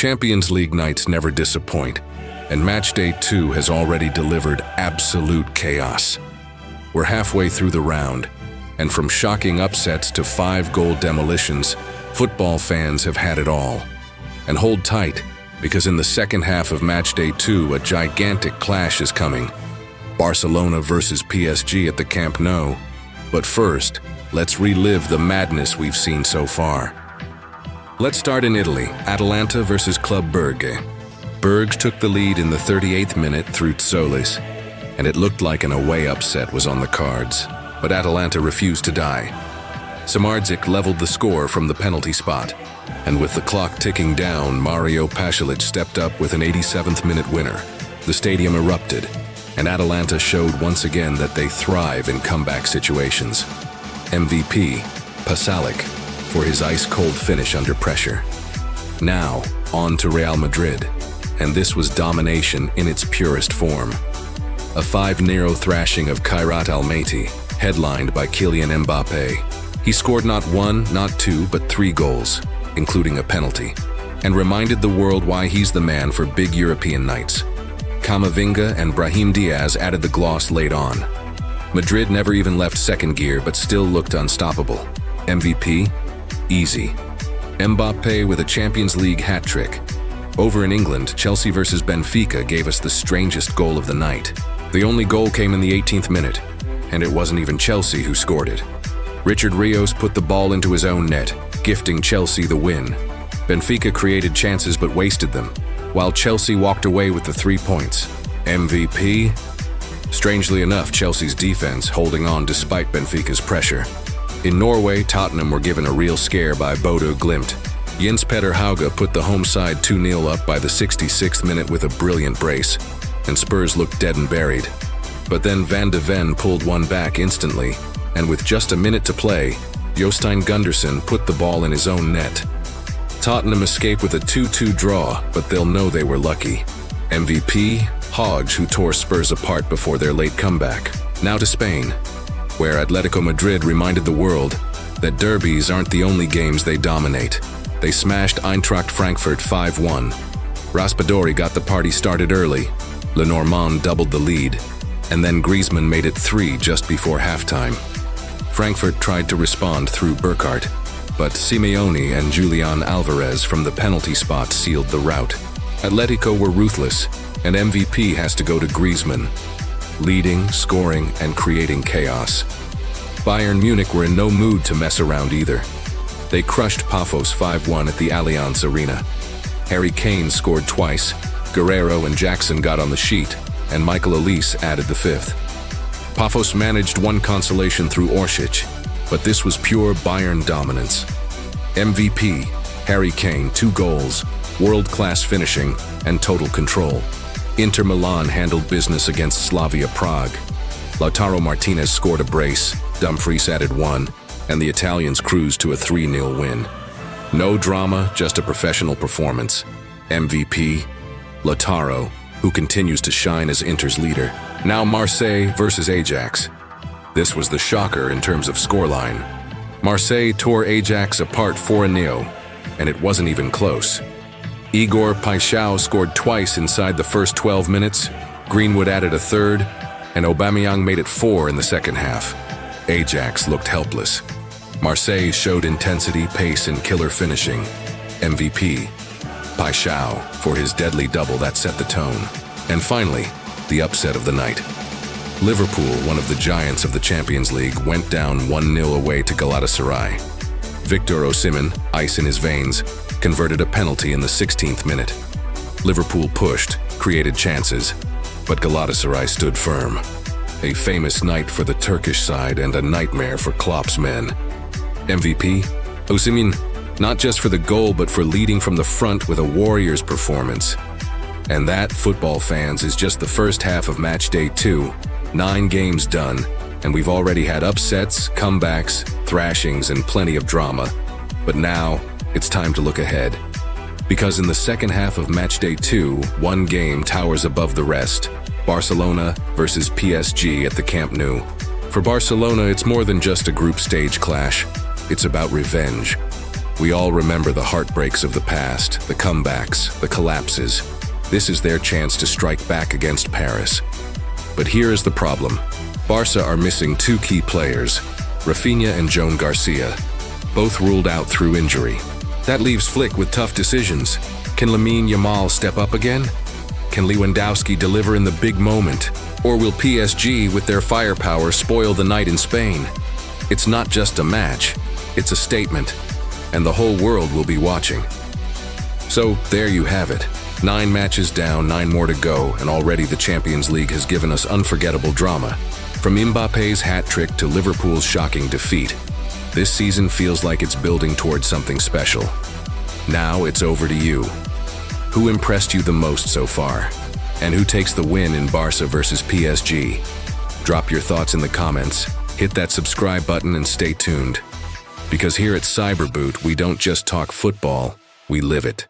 Champions League nights never disappoint, and Matchday 2 has already delivered absolute chaos. We're halfway through the round, and from shocking upsets to 5-goal demolitions, football fans have had it all. And hold tight, because in the second half of Matchday 2, a gigantic clash is coming. Barcelona versus PSG at the Camp Nou. But first, let's relive the madness we've seen so far. Let's start in Italy, Atalanta versus Club Brugge. Brugge took the lead in the 38th minute through Solis, and it looked like an away upset was on the cards, but Atalanta refused to die. Samardzic leveled the score from the penalty spot, and with the clock ticking down, Mario Pasalic stepped up with an 87th minute winner. The stadium erupted, and Atalanta showed once again that they thrive in comeback situations. MVP, Pasalic, for his ice-cold finish under pressure. Now, on to Real Madrid, and this was domination in its purest form. A 5-0 thrashing of Kairat Almaty, headlined by Kylian Mbappé. He scored not one, not two, but 3 goals, including a penalty, and reminded the world why he's the man for big European nights. Camavinga and Brahim Diaz added the gloss late on. Madrid never even left second gear, but still looked unstoppable. MVP? Easy. Mbappé with a Champions League hat-trick. Over in England, Chelsea versus Benfica gave us the strangest goal of the night. The only goal came in the 18th minute, and it wasn't even Chelsea who scored it. Richard Rios put the ball into his own net, gifting Chelsea the win. Benfica created chances but wasted them, while Chelsea walked away with the 3 points. MVP? Strangely enough, Chelsea's defense holding on despite Benfica's pressure. In Norway, Tottenham were given a real scare by Bodo Glimt. Jens Petter Hauge put the home side 2-0 up by the 66th minute with a brilliant brace, and Spurs looked dead and buried. But then Van de Ven pulled one back instantly, and with just a minute to play, Jostein Gundersen put the ball in his own net. Tottenham escaped with a 2-2 draw, but they'll know they were lucky. MVP? Hodge, who tore Spurs apart before their late comeback. Now to Spain, where Atletico Madrid reminded the world that derbies aren't the only games they dominate. They smashed Eintracht Frankfurt 5-1. Raspadori got the party started early, Lenormand doubled the lead, and then Griezmann made it 3 just before halftime. Frankfurt tried to respond through Burkhardt, but Simeone and Julian Alvarez from the penalty spot sealed the rout. Atletico were ruthless, and MVP has to go to Griezmann, leading, scoring, and creating chaos. Bayern Munich were in no mood to mess around either. They crushed Pafos 5-1 at the Allianz Arena. Harry Kane scored twice, Guerrero and Jackson got on the sheet, and Michael Olise added the 5th. Pafos managed one consolation through Oršić, but this was pure Bayern dominance. MVP, Harry Kane, 2 goals, world-class finishing, and total control. Inter Milan handled business against Slavia Prague. Lautaro Martinez scored a brace, Dumfries added 1, and the Italians cruised to a 3-0 win. No drama, just a professional performance. MVP, Lautaro, who continues to shine as Inter's leader. Now Marseille versus Ajax. This was the shocker in terms of scoreline. Marseille tore Ajax apart 4-0, and it wasn't even close. Igor Paixão scored twice inside the first 12 minutes, Greenwood added a 3rd, and Aubameyang made it 4 in the second half. Ajax looked helpless. Marseille showed intensity, pace, and killer finishing. MVP, Paixão, for his deadly double that set the tone. And finally, the upset of the night. Liverpool, one of the giants of the Champions League, went down 1-0 away to Galatasaray. Victor Osimhen, ice in his veins, converted a penalty in the 16th minute. Liverpool pushed, created chances, but Galatasaray stood firm. A famous night for the Turkish side and a nightmare for Klopp's men. MVP? Osimhen, not just for the goal but for leading from the front with a Warriors performance. And that, football fans, is just the first half of Matchday 2. 9 games done, and we've already had upsets, comebacks, thrashings, and plenty of drama. But now, it's time to look ahead. Because in the second half of Matchday 2, one game towers above the rest. Barcelona versus PSG at the Camp Nou. For Barcelona, it's more than just a group stage clash. It's about revenge. We all remember the heartbreaks of the past, the comebacks, the collapses. This is their chance to strike back against Paris. But here is the problem. Barça are missing two key players, Raphinha and Joan García, both ruled out through injury. That leaves Flick with tough decisions. Can Lamine Yamal step up again? Can Lewandowski deliver in the big moment? Or will PSG, with their firepower, spoil the night in Spain? It's not just a match, it's a statement, and the whole world will be watching. So, there you have it. 9 matches down, 9 more to go, and already the Champions League has given us unforgettable drama. From Mbappe's hat trick to Liverpool's shocking defeat, this season feels like it's building towards something special. Now it's over to you. Who impressed you the most so far? And who takes the win in Barça versus PSG? Drop your thoughts in the comments, hit that subscribe button and stay tuned. Because here at Cyberboot, we don't just talk football, we live it.